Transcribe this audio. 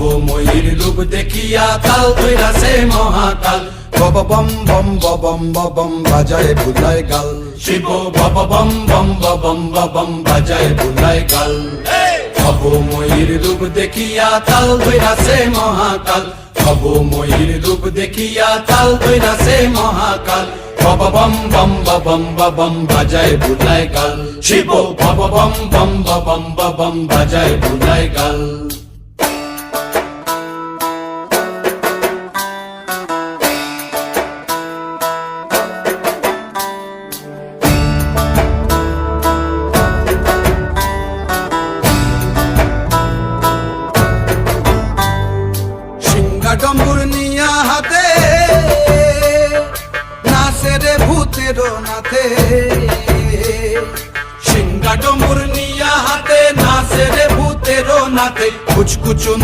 ভবময়ীর রূপ দেখিয়া কাল ধইরাছে মহাকাল। বব বম বম বম বম বাজায় বুলায় গাল। শিব বব বম বম বম বম বাজায় বুলায় গাল। ভবময়ীর রূপ দেখিয়া কাল ধইরাছে মহাকাল। ভবময়ীর রূপ দেখিয়া কাল ধইরাছে মহাকাল। বব বম বম বম বম বাজায় বুলায় গাল। শিব বব বম বম বম বাজায় বুলায় গাল। ডম্বুর নিয়া হাতে নাচে রে ভূতের নাথে। সিংহা ডম্বুর নিয়া হাতে নাচে রে ভূতের নাথে। কুচকুচুন্দি